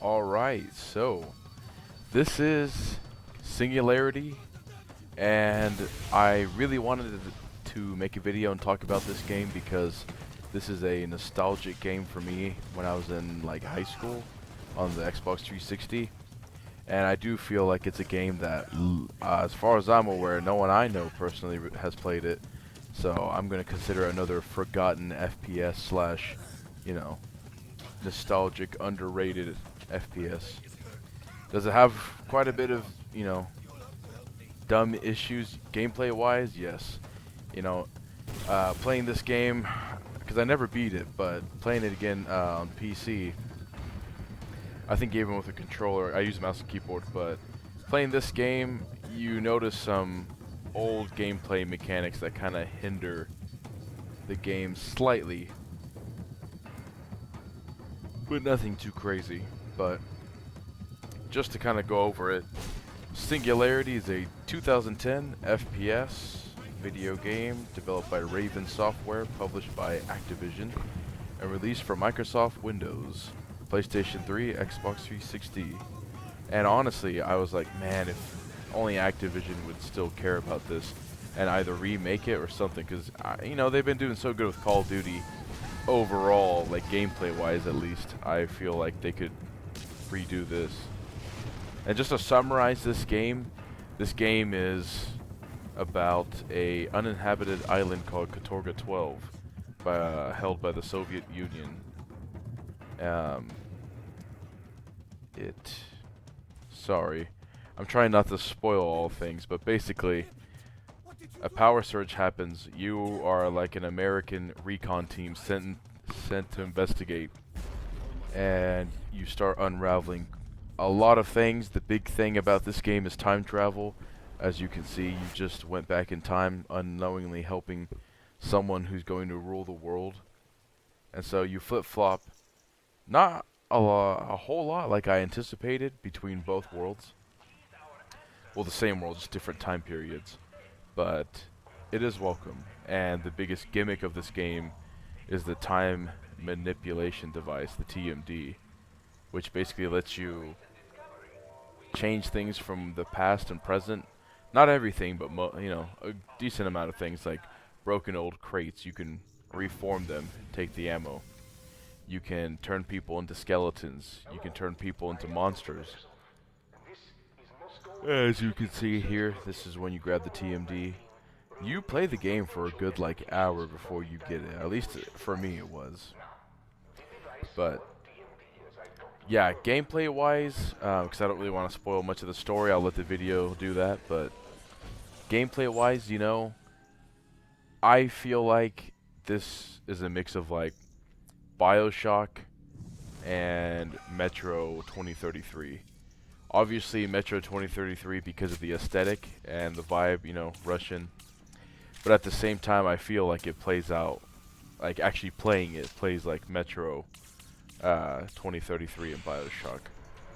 Alright, so this is Singularity, and I really wanted to make a video and talk about this game because this is a nostalgic game for me when I was in like high school on the Xbox 360, and I do feel like it's a game that, as far as I'm aware, no one I know personally has played it, so I'm going to consider another forgotten FPS slash, you know, nostalgic, underrated FPS. Does it have quite a bit of, dumb issues gameplay wise? Yes. You know, playing this game, because I never beat it, but playing it again on PC, I think even with a controller, I use mouse and keyboard, but playing this game, you notice some old gameplay mechanics that kind of hinder the game slightly, but nothing too crazy. But just to kind of go over it, Singularity is a 2010 FPS video game developed by Raven Software, published by Activision, and released for Microsoft Windows, PlayStation 3, Xbox 360. And honestly, I was like, man, if only Activision would still care about this and either remake it or something, because they've been doing so good with Call of Duty overall, like gameplay wise at least. I feel like they could redo this. And just to summarize this game is about a uninhabited island called Katorga 12, held by the Soviet Union. Sorry, I'm trying not to spoil all things, but basically, a power surge happens. You are like an American recon team sent to investigate, and you start unraveling a lot of things. The big thing about this game is time travel. As you can see, you just went back in time unknowingly helping someone who's going to rule the world. And so you flip-flop, not a whole lot like I anticipated, between both worlds. Well, the same world, just different time periods. But it is welcome. And the biggest gimmick of this game is the time manipulation device, the TMD, which basically lets you change things from the past and present. Not everything, but a decent amount of things, like broken old crates. You can reform them, take the ammo. You can turn people into skeletons. You can turn people into monsters. As you can see here, this is when you grab the TMD. You play the game for a good hour before you get it. At least for me it was. But yeah, gameplay wise, because I don't really want to spoil much of the story, I'll let the video do that. But gameplay wise, I feel like this is a mix of like BioShock and Metro 2033. Obviously Metro 2033 because of the aesthetic and the vibe, Russian. But at the same time, I feel like it plays out, like actually playing it plays like Metro 2033 and BioShock,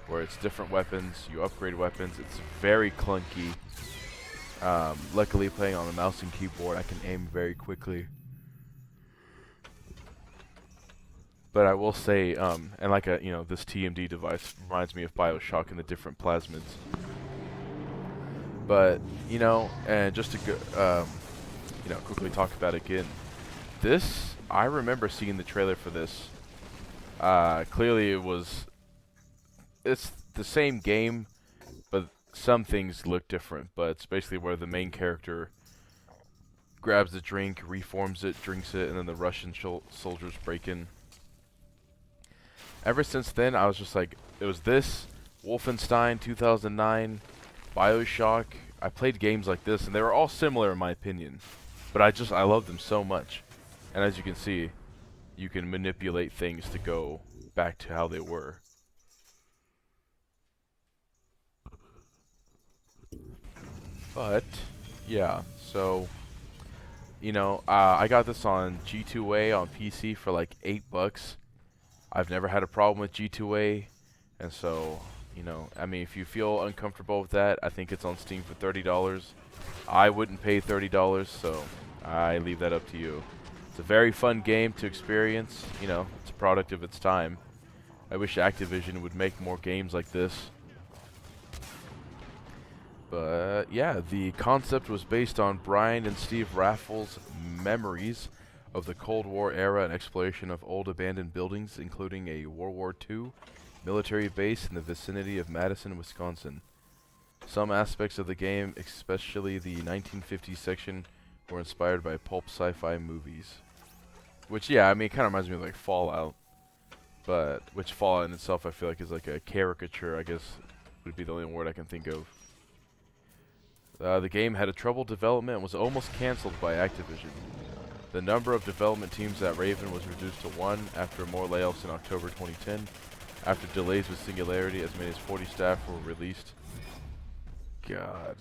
where it's different weapons, you upgrade weapons. It's very clunky. Luckily, playing on the mouse and keyboard, I can aim very quickly. But I will say, and like this TMD device reminds me of BioShock and the different plasmids. But and just to go, quickly talk about it again. This, I remember seeing the trailer for this. Clearly it's the same game, but some things look different. But it's basically where the main character grabs the drink, reforms it, drinks it, and then the Russian soldiers break in. Ever since then, I was just like, it was this, Wolfenstein 2009, BioShock. I played games like this, and they were all similar in my opinion. But I love them so much. And as you can see, you can manipulate things to go back to how they were. But yeah, so I got this on G2A on PC for like $8. I've never had a problem with G2A, and so I mean, if you feel uncomfortable with that, I think it's on Steam for $30. I wouldn't pay $30, so I leave that up to you. It's a very fun game to experience. It's a product of its time. I wish Activision would make more games like this. But yeah, the concept was based on Brian and Steve Raffles' memories of the Cold War era and exploration of old abandoned buildings, including a World War II military base in the vicinity of Madison, Wisconsin. Some aspects of the game, especially the 1950s section, were inspired by pulp sci-fi movies. Which, yeah, I mean, it kind of reminds me of like Fallout. But, which Fallout in itself I feel like is like a caricature, I guess would be the only word I can think of. The game had a troubled development and was almost cancelled by Activision. The number of development teams at Raven was reduced to 1 after more layoffs in October 2010. After delays with Singularity, as many as 40 staff were released. God.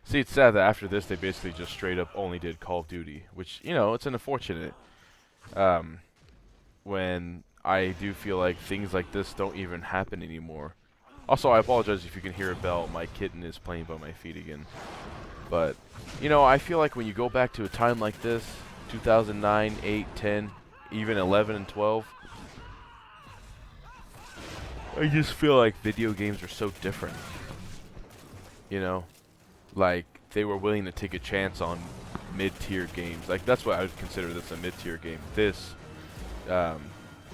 See, it's sad that after this they basically just straight up only did Call of Duty, which, you know, it's unfortunate. When I do feel like things like this don't even happen anymore. Also, I apologize if you can hear a bell. My kitten is playing by my feet again. But, you know, I feel like when you go back to a time like this, 2009, 8, 10, even 11 and 12, I just feel like video games are so different. You know? Like, they were willing to take a chance on mid-tier games. Like, that's what I would consider this a mid-tier game. This,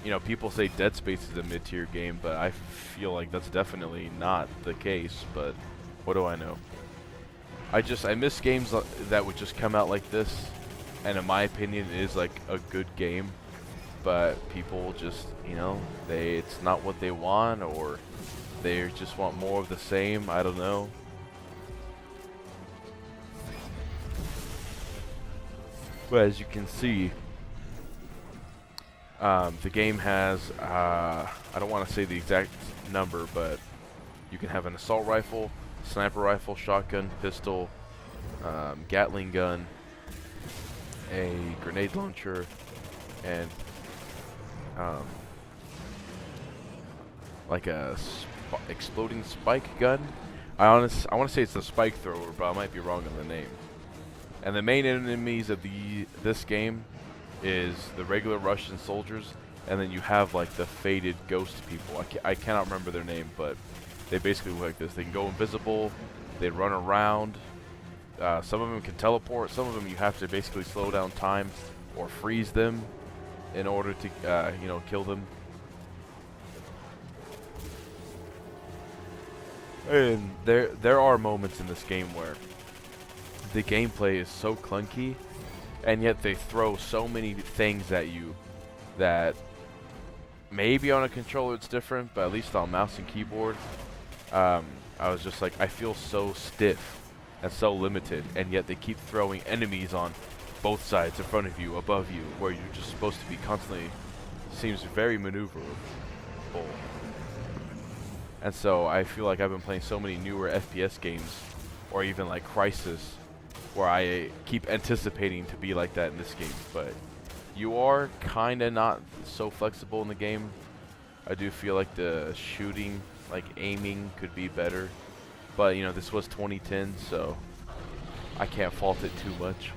you know, people say Dead Space is a mid-tier game, but I feel like that's definitely not the case, but what do I know? I miss games that would just come out like this, and in my opinion, it is like a good game, but people just, you know, it's not what they want, or they just want more of the same, I don't know. But as you can see, the game has, I don't want to say the exact number, but you can have an assault rifle, sniper rifle, shotgun, pistol, Gatling gun, a grenade launcher, and like a exploding spike gun. I want to say it's the spike thrower, but I might be wrong on the name. And the main enemies of this game is the regular Russian soldiers, and then you have like the faded ghost people. I cannot remember their name, but they basically look like this. They can go invisible, they run around, some of them can teleport, some of them you have to basically slow down time or freeze them in order to you know, kill them. And there are moments in this game where the gameplay is so clunky, and yet they throw so many things at you that maybe on a controller it's different, but at least on mouse and keyboard, I was just like, I feel so stiff and so limited, and yet they keep throwing enemies on both sides, in front of you, above you, where you're just supposed to be constantly, seems very maneuverable. And so I feel like I've been playing so many newer FPS games, or even like Crysis, where I keep anticipating to be like that in this game, but you are kind of not so flexible in the game. I do feel like the shooting, like aiming, could be better, but you know, this was 2010, so I can't fault it too much.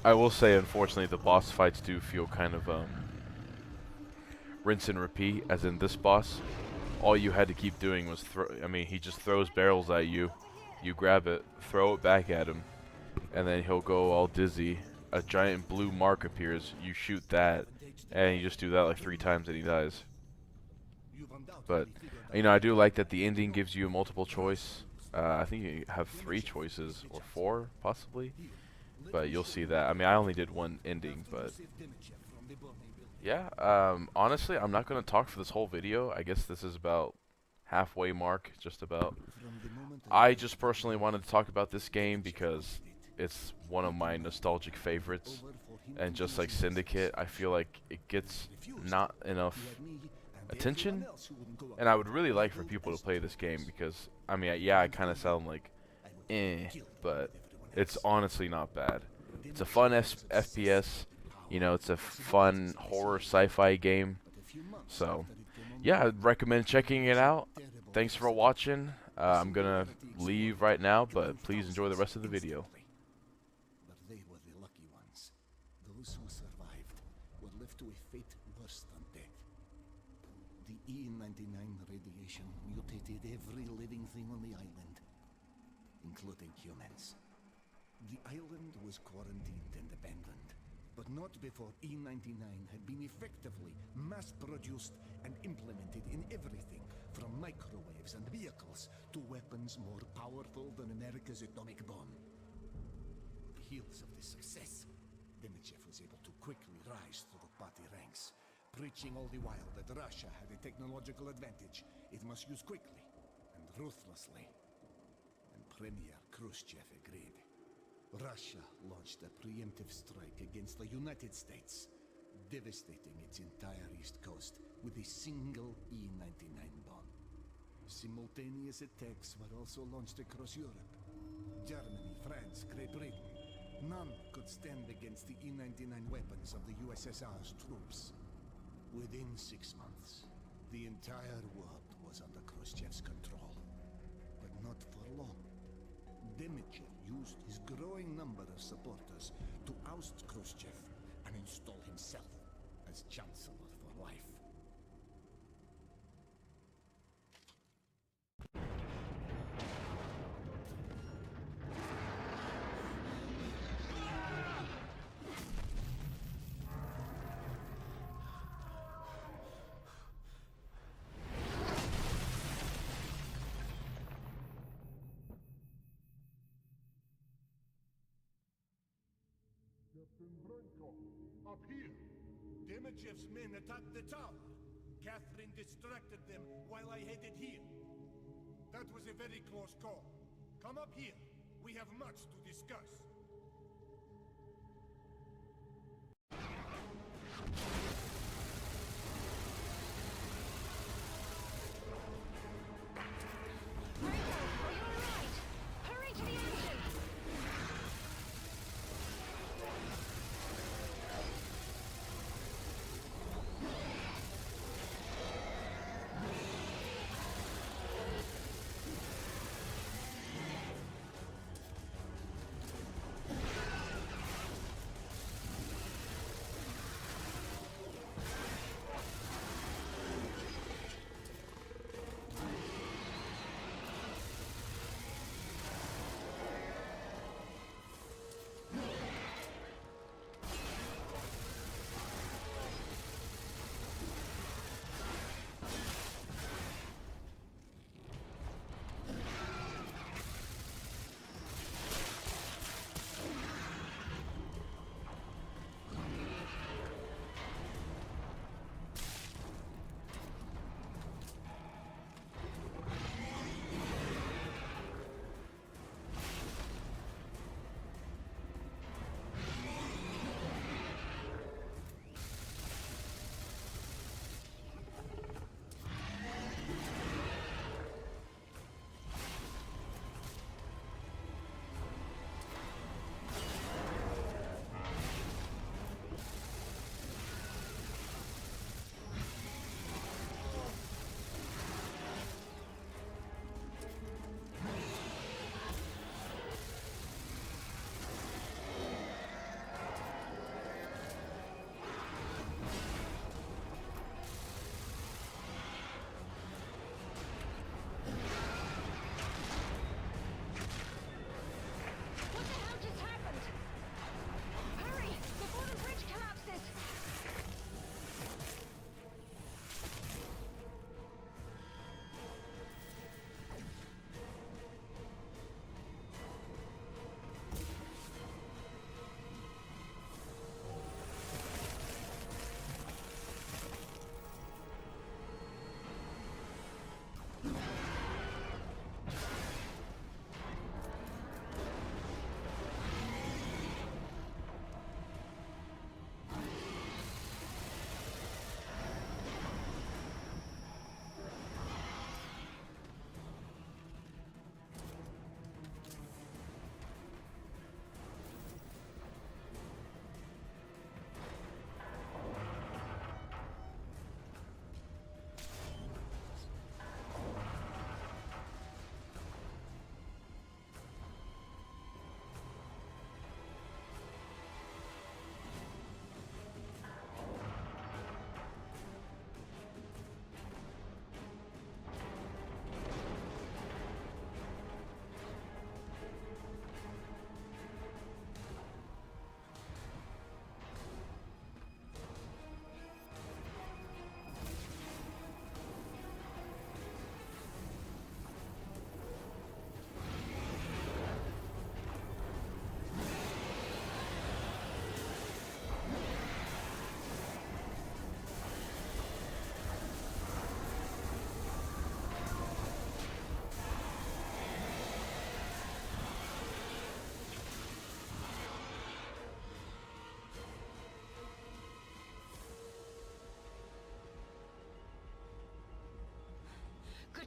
I will say, unfortunately, the boss fights do feel kind of rinse and repeat, as in this boss. All you had to keep doing was he just throws barrels at you. You grab it, throw it back at him, and then he'll go all dizzy. A giant blue mark appears, you shoot that, and you just do that like 3 times and he dies. But, you know, I do like that the ending gives you a multiple choice. I think you have 3 choices, or 4, possibly. But you'll see that. I mean, I only did one ending, but yeah, honestly, I'm not going to talk for this whole video. I guess this is about halfway mark, just about. I just personally wanted to talk about this game because it's one of my nostalgic favorites. And just like Syndicate, I feel like it gets not enough attention. And I would really like for people to play this game because, I mean, yeah, I kind of sound like, but it's honestly not bad. It's a fun FPS. You know, it's a fun horror sci-fi game. So, yeah, I'd recommend checking it out. Thanks for watching. I'm going to leave right now, but please enjoy the rest of the video. But they were the lucky ones. Those who survived were left to a fate worse than death. The E-99 radiation mutated every living thing on the island, including humans. The island was quarantined and abandoned, but not before E-99 had been effectively mass-produced and implemented in everything from microwaves and vehicles to weapons more powerful than America's atomic bomb. On the heels of this success, Demichev was able to quickly rise through the party ranks, preaching all the while that Russia had a technological advantage it must use quickly and ruthlessly. And Premier Khrushchev agreed. Russia launched a preemptive strike against the United States, devastating its entire east coast with a single E-99 bomb. Simultaneous attacks were also launched across Europe. Germany, France, Great Britain. None could stand against the E-99 weapons of the USSR's troops. Within 6 months, the entire world was under Khrushchev's control. But not for long. Demichev used his growing number of supporters to oust Khrushchev and install himself as Chancellor for life. Captain Branko, up here! Demichev's men attacked the tower. Catherine distracted them while I headed here. That was a very close call. Come up here. We have much to discuss.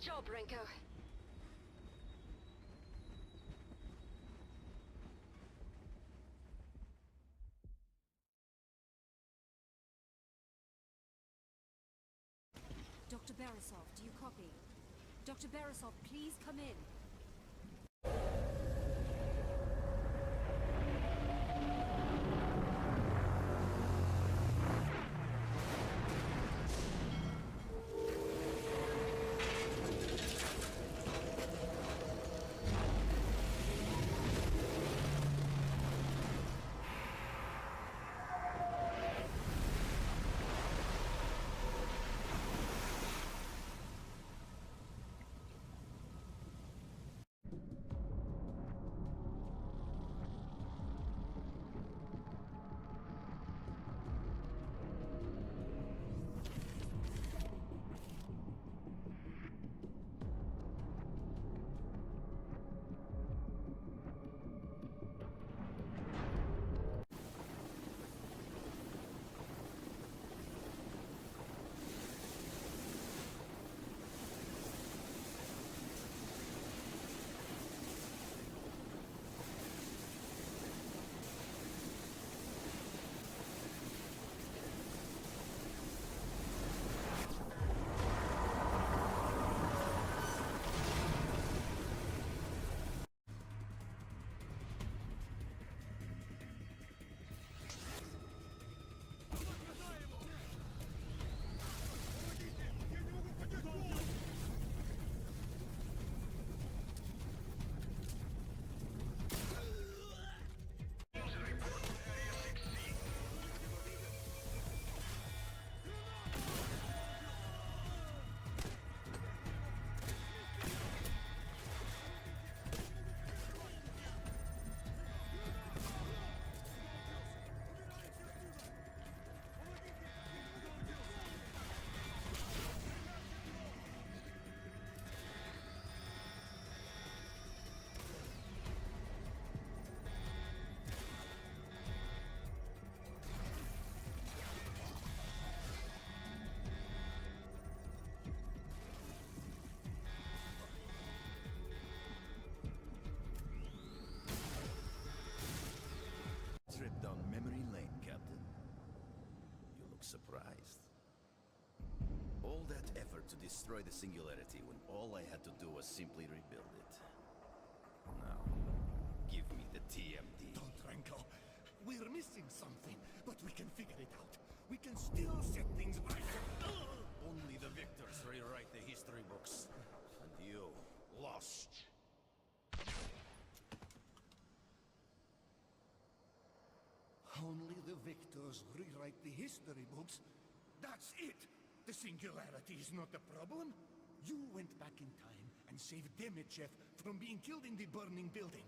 job, Renko. Dr. Beresov, do you copy? Dr. Beresov, please come in. Trip down memory lane, Captain. You look surprised. All that effort to destroy the Singularity when all I had to do was simply rebuild it. Now, give me the TMD. Don't, Renko. We're missing something, but we can figure it out. We can still set things right. Only the victors rewrite the history books. And you lost. Only the victors rewrite the history books. That's it! The Singularity is not the problem. You went back in time and saved Demichev from being killed in the burning building.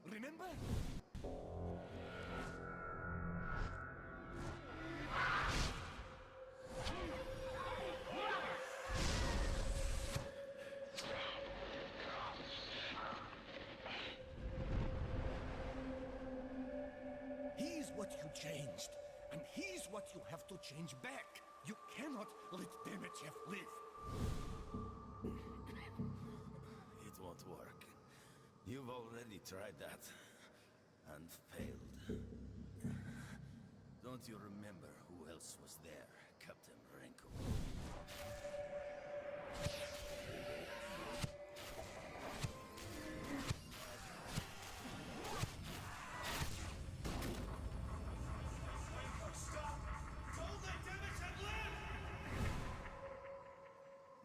Remember? He's what you changed, and he's what you have to change back. You cannot let Demichev live. It won't work. You've already tried that. And failed. Don't you remember who else was there, Captain Renko?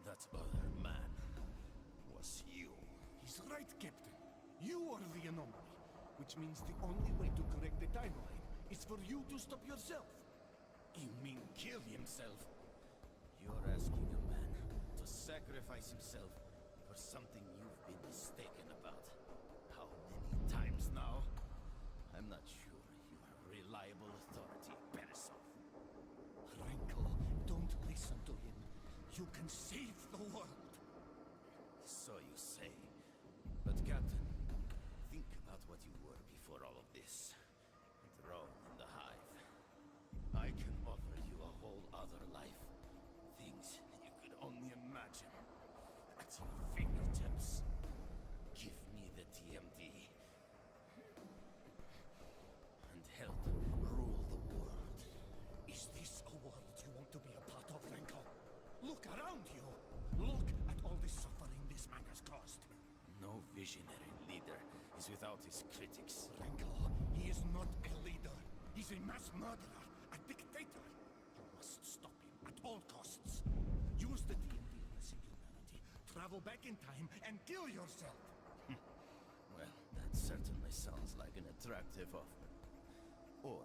That other man was you. He's right, Captain. You are the anomaly, which means the only way to correct the timeline is for you to stop yourself. You mean kill himself? You're asking a man to sacrifice himself for something you've been mistaken about. How many times now? I'm not sure you have reliable authority, Beresov. Renko, don't listen to him. You can save the world. So you say. But Captain, think about what you were before all of this. Drone in the hive. I can offer you a whole other life. Things you could only imagine. At your fingertips. Give me the TMD. And help rule the world. Is this a world you want to be a part of, Renko? Look around you! Look at all the suffering this man has caused. No visionary leader is without his critics. Renko, he is not a leader. He's a mass murderer, a dictator. You must stop him at all costs. Use the TMD of the Singularity, travel back in time, and kill yourself. Well, that certainly sounds like an attractive offer. Or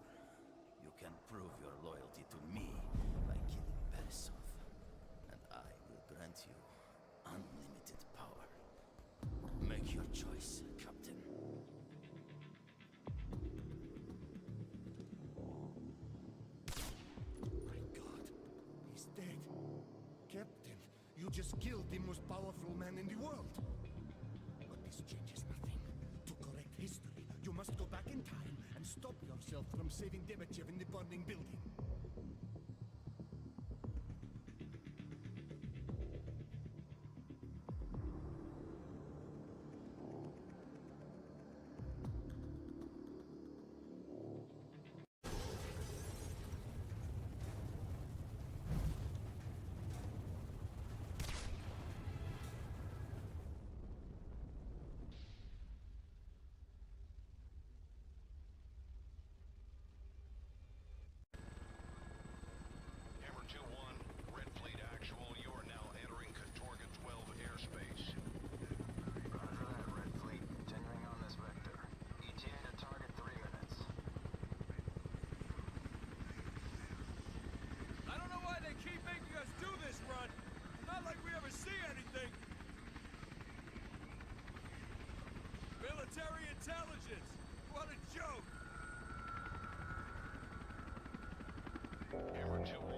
you can prove your loyalty to me by killing Beresov. And I will grant you unlimited power. Make your choice, Captain. My God, he's dead. Captain, you just killed the most powerful man in the world. But this changes nothing. To correct history, you must go back in time and stop yourself from saving Demichev in the burning building. Hammer 2-1, Red Fleet actual. You are now entering Katorga 12 airspace. Roger that, Red Fleet. Continuing on this vector. ETA to target 3 minutes. I don't know why they keep making us do this run. Not like we ever see anything. Military intelligence. What a joke. Hammer 2-1.